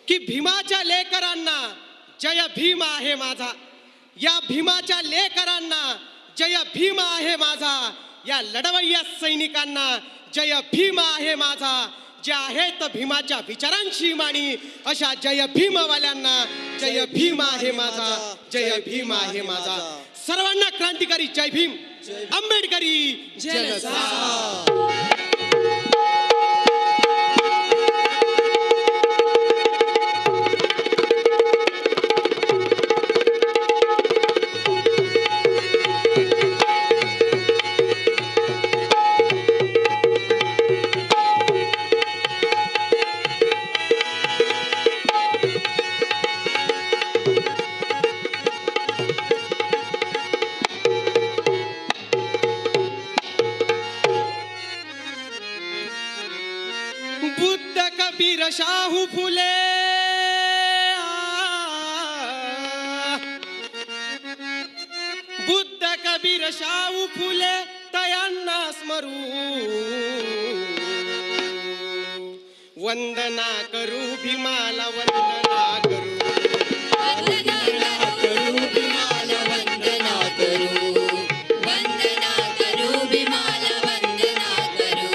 की भीमाच्या लेकरांना जय भीम आहे माझा, या भीमाच्या लेकरांना जय भीम आहे माझा, या लढवय्या सैनिकांना जय भीम आहे माझा, जे आहेत भीमाच्या विचारांशी माणी अशा जय भीमवाल्यांना जय भीम आहे माझा, जय भीम आहे माझा. सर्वांना क्रांतिकारी जय भीम, आंबेडकरी जय. बुद्ध कबीर शाहू फुले, बुद्ध कबीर शाहू फुले तयांना स्मरू, वंदना करू भीमाला वंदना करू, वंदना करू भीमाला वंदना करू, वंदना करू भीमाला वंदना करू,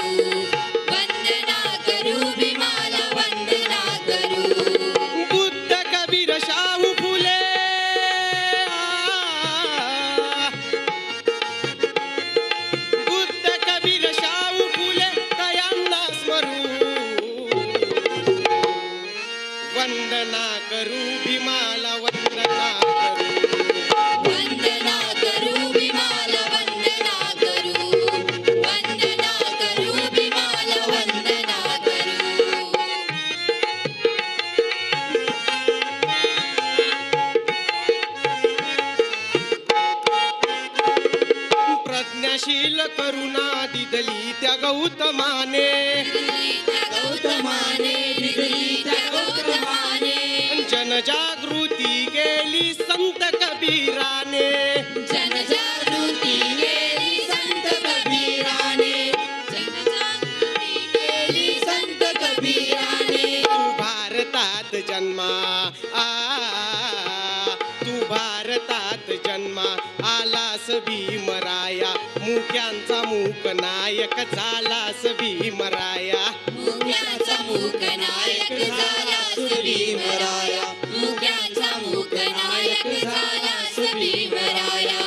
वंदना करू भीमाला वंदना करू. बुद्ध कबीर शाहू फुले, बुद्ध कबीर शाहू फुले तयांना स्मरू, वंदना करू भीमाला वंदना करू, वंदना करू भीमाला वंदना करू, वंदना करू भीमाला वंदना करू. प्रज्ञाशील करुणा दिदली त्या गौतमाने, त्या गौतमाने, त्या गौतमाने, जनजागृती केली संत कबीराने, जनजागृती केली संत कबीराने, जनजागृती केली संत कबीराने. तू भारतात जन्मा तू भारतात जन्मा आलास भीमराया, मुक्यांचा मूक नायक झालास भीमराया, मुक्याचा मूक नायक झालास भीमराया, मुक्याचा मूक नायक झालास भीमराया.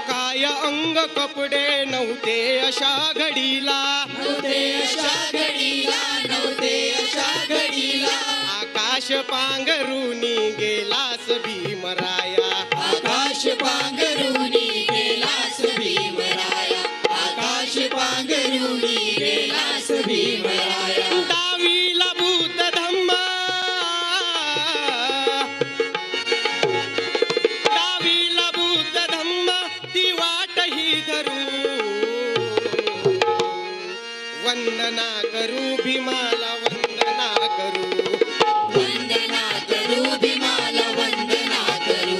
काय अंग कपडे नव्हते अशा घडीला, नव्हते अशा घडीला, नव्हते अशा घडीला, आकाश पांघरुनी गेलास भीमराया, आकाश पांघरुनी गेलास भीमराया, आकाश पांघरुनी गेलास भीमराया. डावीला भूत धम्म, डावीला भूत धम्म ती वाट ही धरू, वंदना करू भीमाला वंदना करू, वंदना करू भीमाला वंदना करू,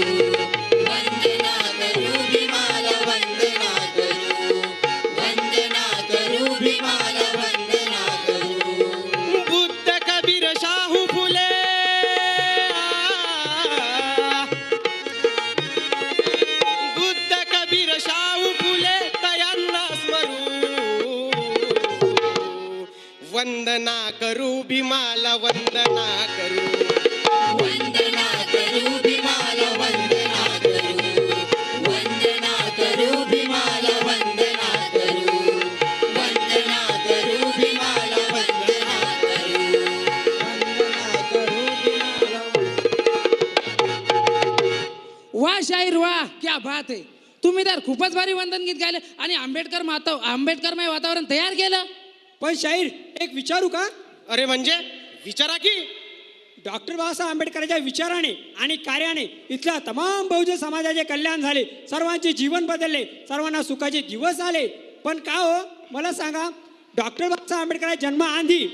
वंदना करू भीमाला वंदना करू, वंदना करू भीमाला वंदना करू. बुद्ध कबीर शाहू फुले, बुद्ध कबीर शाहू फुले तयांना स्मरू, वंदना करू भीमाला वंदना करू, वंदना करू भीमाला वंदना करू, वंदना करू भीमाला वंदना करू, वंदना करू भीमाला वंदना करू. वाह शाहीर वाह, क्या बात आहे. तुम्ही तर खूपच भारी वंदन गीत गायले आणि आंबेडकरमय वातावरण तयार केलं. पण शाहीर एक विचारू का? अरे म्हणजे विचारा की. डॉक्टर बाबासाहेब आंबेडकरांच्या विचाराने आणि कार्याने इथल्या तमाम बहुजन समाजाचे कल्याण झाले, सर्वांचे जीवन बदलले, सर्वांना सुखाचे दिवस आले. पण का हो मला सांगा, डॉक्टर बाबासाहेब आंबेडकरांच्या जन्माआधी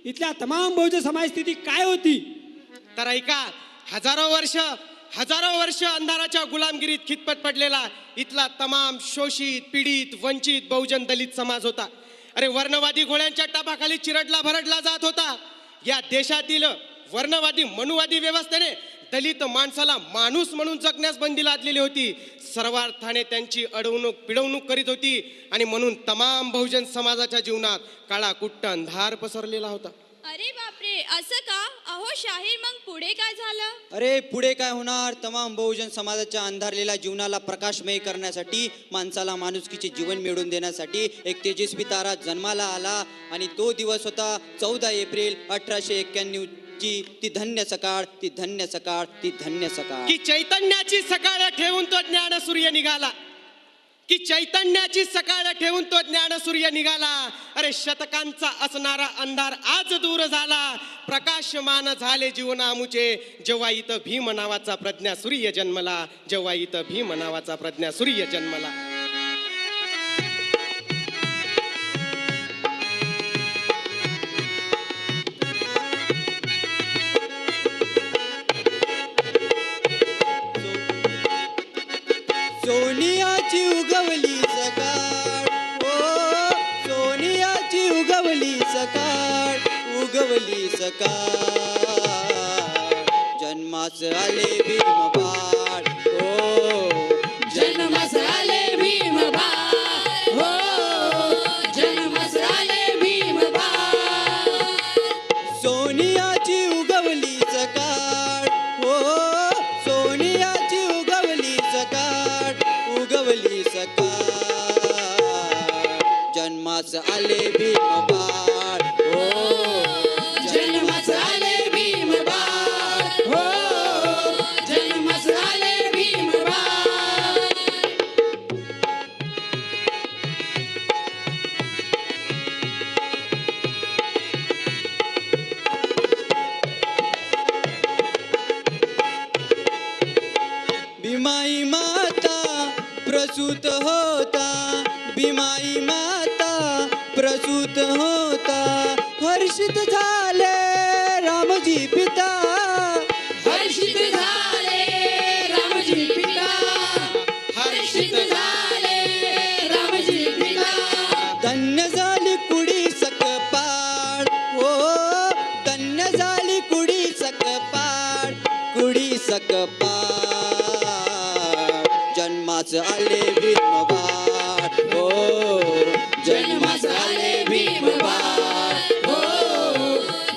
इथल्या तमाम बहुजन समाज स्थिती काय होती? तर ऐका, हजारो वर्ष अंधाराच्या गुलामगिरीत खितपत पडलेला इथला तमाम शोषित, पीडित, वंचित, बहुजन, दलित समाज होता. अरे वर्णवादी घोड्यांच्या टापाखाली चिरडला भरडला जात होता. या देशातील वर्णवादी मनुवादी व्यवस्थेने दलित माणसाला माणूस म्हणून जगण्यास बंदी लादलेली होती. सर्वार्थाने त्यांची अडवणूक पिडवणूक करीत होती आणि म्हणून तमाम बहुजन समाजाच्या जीवनात काळा कुट्ट अंधार पसरलेला होता. अरे बापरे, असं का? अहो शाहीर, मग पुढे काय झालं? अरे पुढे काय होणार? तमाम बहुजन समाजाच्या अंधारलेल्या जीवनाला प्रकाशमय करण्यासाठी, माणसाला माणुसकीचे जीवन मिळवून देण्यासाठी एक तेजस्वी तारा जन्माला आला आणि तो दिवस होता 14 एप्रिल 1891 ची. ती धन्य सकाळ, ती धन्य सकाळ, ती धन्य सकाळ. की चैतन्याची सकाळ ठेवून तो ज्ञान सूर्य निघाला. की चैतन्याची सकाळ ठेवून तो ज्ञान सूर्य निघाला. अरे शतकांचा असणारा अंधार आज दूर झाला. प्रकाशमान झाले जीवनामुचे जेव्हा इथं भीम नावाचा प्रज्ञा सूर्य जन्मला. जेव्हा इथं भीम नावाचा प्रज्ञा सूर्य जन्मला. सोनियाची उगवली सकाळ, ओ सोनियाची उगवली सकाळ, उगवली सकाळ. जन्मास आले भीम बाळ, ओ जन्मास आले भीम बाळ, हो जन्मास आले भीम बाळ. सोनियाची उगवली सकाळ, हो सोनियाची उगवली सकाळ, उगवली सकाळ. जन्मास आले भीम बाळ, हो जन्मास आले भीम बाळ, हो जन्मास आले भीम बाळ. भीमाई माता प्रसूत होता, भीमाई माता प्रसूत होता. हर्षित झाले रामजी पिता, हर्षित झाले रामजी पिता, हर्षित झाले रामजी पिता. धन्य झाली कुडी सकपाळ, हो धन्य झाली कुडी सकपाळ, कुडी सकपाळ. जन्मास आले भीम बाळ, हो जन्मास आले भीम बाळ, हो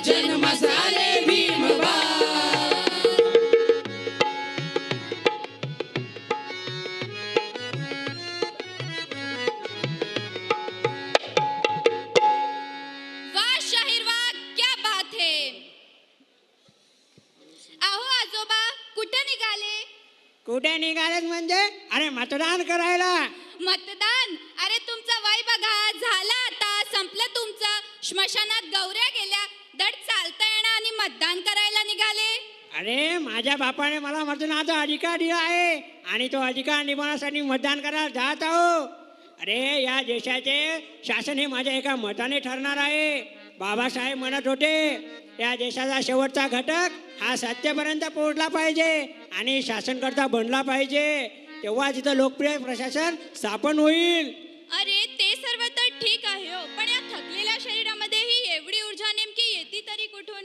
जन्मास आले भीम बाळ. वाह शाहीर वाह, क्या बात है. अहो आजोबा, कुठे निघाले? कुठे निघालेत म्हणजे? अरे मतदान करायला. मतदान? अरे तुमचं वय बघा, झालं आता, संपलं तुमचं. श्मशानात गौऱ्या गेल्या, धड चालता येणं आणि मतदान करायला निघाले. अरे माझ्या बापाने मला मतदानाचा अधिकार दिला आहे आणि तो अधिकार निभावण्यासाठी मतदान करायला जात आहो. अरे या देशाचे शासन हे माझ्या एका मताने ठरणार आहे. बाबासाहेब म्हणत होते या देशाचा शेवटचा घटक हा सत्तेपर्यंत पोहोचला पाहिजे आणि शासनकर्ता बनला पाहिजे, तेव्हा तिथं लोकप्रिय प्रशासन स्थापन होईल. अरे ते सर्व तर ठीक आहे हो, पण या थकलेल्या शरीरामध्ये ही एवढी ऊर्जा नेमकी येते तरी कुठून?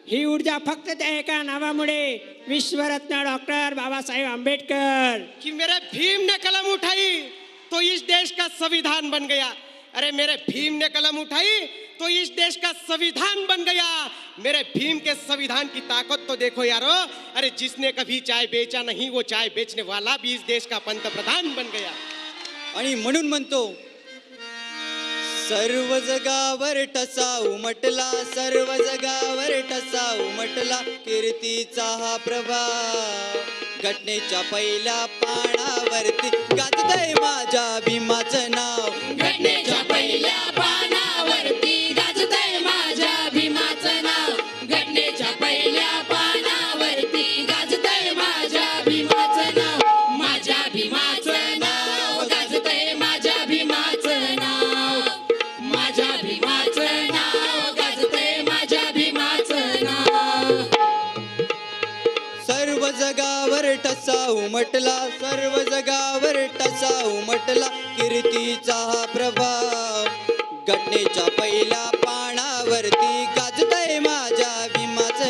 ही ऊर्जा फक्त त्या एका नावामुळे, विश्वरत्न डॉक्टर बाबासाहेब आंबेडकर. कि मेरे भीम ने कलम उठाई तो इस देश का संविधान बन गया. अरे मेरे भीम ने कलम उठाई तो इस देश का संविधान बन गया. मेरे भीम के संविधान की ताकत तो देखो यारो. अरे जिसने कभी चाय बेचा नहीं वो चाय बेचने वाला भी इस देश का पंतप्रधान बन गया. आणि म्हणून म्हणतो सर्व जगावर ठसा उमटला, सर्व जगावर ठसा उमटला. कीर्तीचा हा प्रभाव घटनेच्या पहिल्या पानावरती गाजतंय माझ्या भीमाचं नाव. घटनेच्या पहिल्या पानावरती गाजतंय माझ्या भीमाचं नाव. घटनेच्या पहिल्या पानावरती गाजतंय माझ्या भीमाचं नाव. माझ्या भीमाचं नाव गाजतंय माझ्या भीमाचं नाव. माझ्या भीमाचं नाव गाजतंय माझ्या भीमाचं नाव. सर्व जगावर ठसा उमटला, सर्व जगावर ठसा उमटला. कीर्तीचा हा प्रभाव घटनेच्या पहिल्या पानावरती गाजतंय माझ्या भीमाचं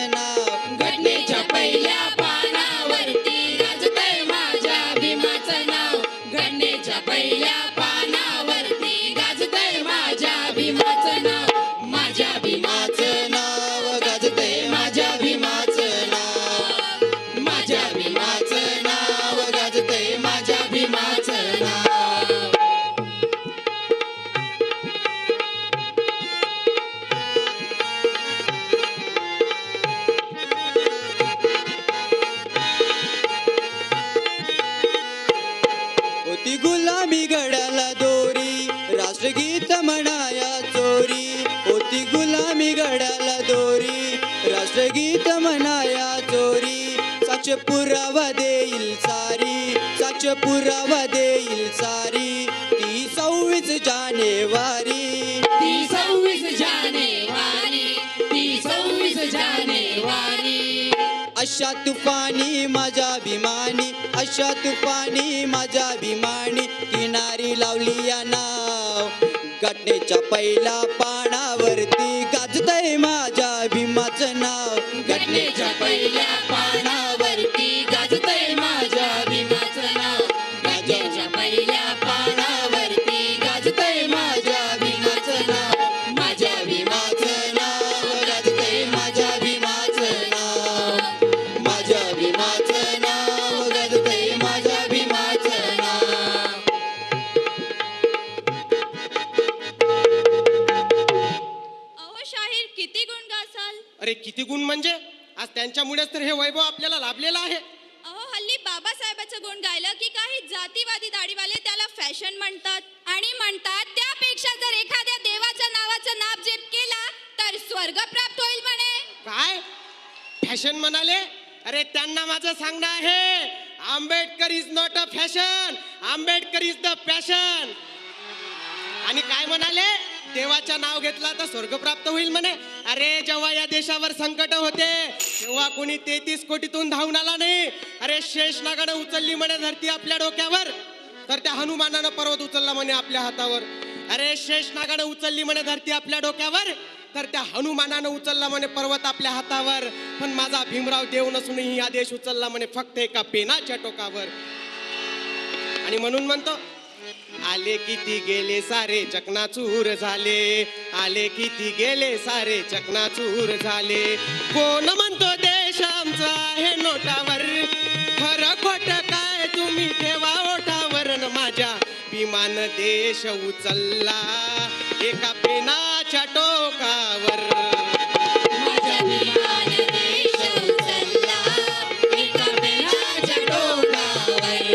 गीत म्हणाया चोरी साक्ष पुरावा देईल सारी साक्ष पुरावा देईल सारी ती 26 जानेवारी ती 26 जानेवारी, ती 26 जानेवारी. अशा तुफानी माझ्या अभिमानी अशा तुफानी माझ्या अभिमानी किनारी लावली या नाव घटनेच्या पहिल्या पानावरती गाजतय माझ्या भीमाचं नाव घटनेच्या पहिल्या पानावरती गाजतय माझ्या भीमाचं नाव. घटनेच्या पहिल्या पानावरती गाजतय माझ्या भीमाचं नाव. माझ्या भीमाचं नाव गाजतय माझ्या भीमाचं नाव माझ्या भीमाचं नाव गाजतय माझ्या भीमाचं नाव. अहो शाहीर किती गुण गासाल. अरे किती गुण म्हणजे आज त्यांच्यामुळेच तर हे वैभव आपल्याला लाभलेलं आहे. अहो हल्ली बाबासाहेबाचं गुण गायलं की काही जातीवादी दाढीवाले त्याला फॅशन म्हणतात आणि म्हणतात त्यापेक्षा जर एखाद्या देवाच्या नावाचं नाव जप केला तर स्वर्ग प्राप्त होईल म्हणे. काय फॅशन म्हणाले? अरे त्यांना माझं सांगणं आहे Ambedkar is not a fashion, Ambedkar is the passion. आणि काय म्हणाले? देवाचं नाव घेतला तर स्वर्ग प्राप्त होईल म्हणे. अरे जेव्हा या देशावर संकट होते तेव्हा कोणी 33 कोटीतून धावून आला नाही. अरे शेषनागानं उचलली म्हणे धरती आपल्या डोक्यावर तर त्या हनुमानानं पर्वत उचलला म्हणे आपल्या हातावर. अरे शेषनागानं उचलली म्हणे धरती आपल्या डोक्यावर तर त्या हनुमानानं उचलला म्हणे पर्वत आपल्या हातावर. पण माझा भीमराव देव नसूनही हा देश उचलला म्हणे फक्त एका पेनाच्या टोकावर. आणि म्हणून म्हणतो आले किती गेले सारे चकनाचूर झाले, आले किती गेले सारे चकनाचूर झाले. कोण म्हणतो देश आमचा आहे नोटावर, खरं खोट काय तुम्ही ठेवा ओठावर. न माझ्या विमान देश उचलला एका पेनाच्या टोकावर. माझ्या भीमान देश उचलला एका पेनाच्या टोकावर.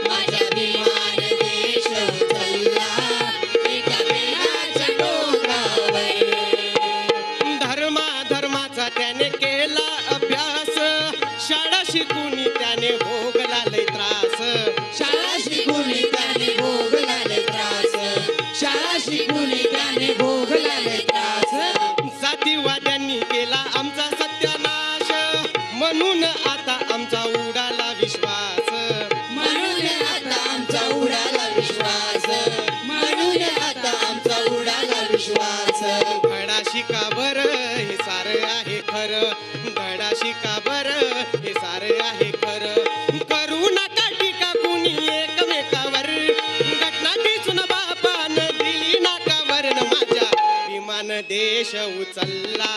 माझ्या भीमान देश उचलला एका पेनाच्या टोकावर. धर्माचा त्याने केला अभ्यास, शाळा शिकून त्याने भोगला लय त्रास. शाळा शिकून त्याने भोगला लय त्रास. शाळा शिकून त्याने भोगला लय त्रास. जातीवाद्यांनी केला आमचा सत्यानाश, म्हणून आता आमचा उडाला विश्वास. म्हणून आता आमचा उडाला विश्वास. म्हणून आता आमचा उडाला विश्वास. धडा शिका बरं हे सारं आहे खरं, धडा शिका बरं हे सारं आहे खरं. करू नका टीका कुणी एकमेकावर, घटना टिचून बापानं दिली नाकावर. न माझ्या विमान देश उचलला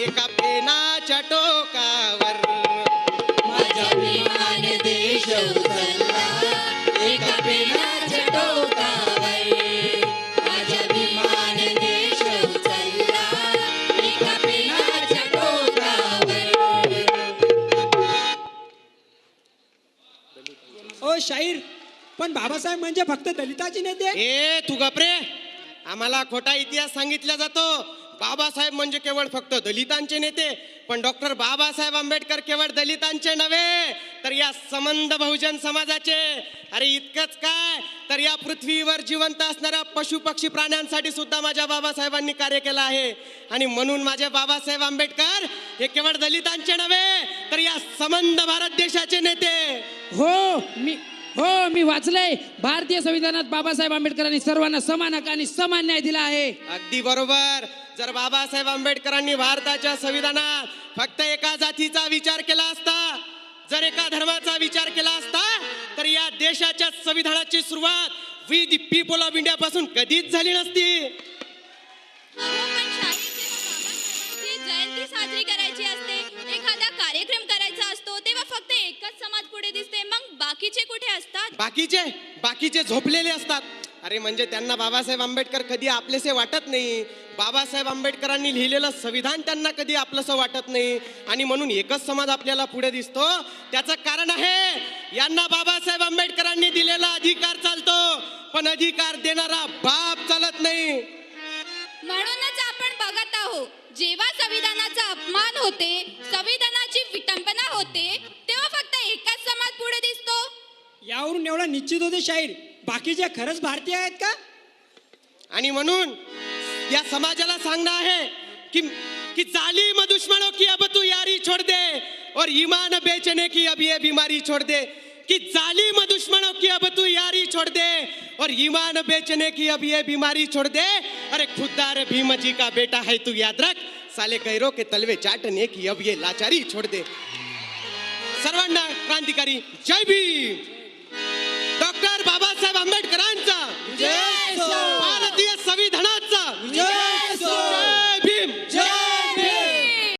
एका पेनाच्या टोकावर. माझ्या विमान देश उचलला एका पेनाच्या टोकावर. माझ्या विमान देश उचलला एका पेनाच्या टोकावर. ओ शाहीर, पण बाबासाहेब म्हणजे फक्त दलिताचे नेते? ए तू गपरे, आम्हाला खोटा इतिहास सांगितला जातो. बाबासाहेब म्हणजे केवळ फक्त दलितांचे नेते, पण डॉक्टर बाबासाहेब आंबेडकर केवळ दलितांचे नव्हे तर या समंध बहुजन समाजाचे. अरे इतकंच काय तर या पृथ्वीवर जिवंत असणाऱ्या पशु पक्षी प्राण्यांसाठी सुद्धा माझ्या बाबासाहेबांनी कार्य केलं आहे. आणि म्हणून माझे बाबासाहेब आंबेडकर हे केवळ दलितांचे नव्हे तर या समंध भारत देशाचे नेते. मी वाचलंय भारतीय संविधानात बाबासाहेब आंबेडकरांनी सर्वांना समान हक्क आणि समान न्याय दिला आहे. अगदी बरोबर. जर बाबासाहेब आंबेडकरांनी भारताच्या संविधानात फक्त एका जातीचा विचार केला असता, जर एका धर्माचा विचार केला असता तर या देशाच्या संविधानाची सुरुवात we the people of India पासून कधीच झाली नसती. अहो पण शाहीर जेव्हा बाबासाहेबांची जयंती साजरी करायची असते, एखादा कार्यक्रम करायचा असतो तेव्हा फक्त एकच समाज पुढे दिसते, मग बाकीचे कुठे असतात? बाकीचे झोपलेले असतात. अरे म्हणजे त्यांना बाबासाहेब आंबेडकर कधी आपलेसे वाटत नाही. बाबासाहेब आंबेडकरांनी लिहिलेलं संविधान त्यांना कधी आपलंसं वाटत नाही. आणि म्हणून एकच समाज आपल्याला पुढे दिसतो. त्याचं कारण आहे यांना बाबासाहेब आंबेडकरांनी दिलेला अधिकार चालतो, पण अधिकार देणारा बाप चालत नाही. म्हणूनच आपण बघत आहोत जेव्हा संविधानाचा अपमान होते, संविधानाची विटंबना होते, तेव्हा फक्त एकच समाज पुढे दिसतो. यावरून एवढं निश्चित होते शाहीर, बाकीचे खरंच भारतीय आहेत का? आणि म्हणून या समाजाला सांगणं आहे कि कि जालिम दुश्मनों की अब तू यारी छोड़ दे और ईमान बेचने की अब ये बीमारी छोड़ दे. कि जालिम दुश्मनों की अब तू यारी छोड़ दे और ईमान बेचने की अब ये बीमारी छोड़ दे. अरे खुददार भीम जी का बेटा है तू याद रख, साले गैरों के तलवे चाटने की अब ये लाचारी छोड़ दे. सर्वांना क्रांतिकारी जय भीम. डॉक्टर बाबासाहेब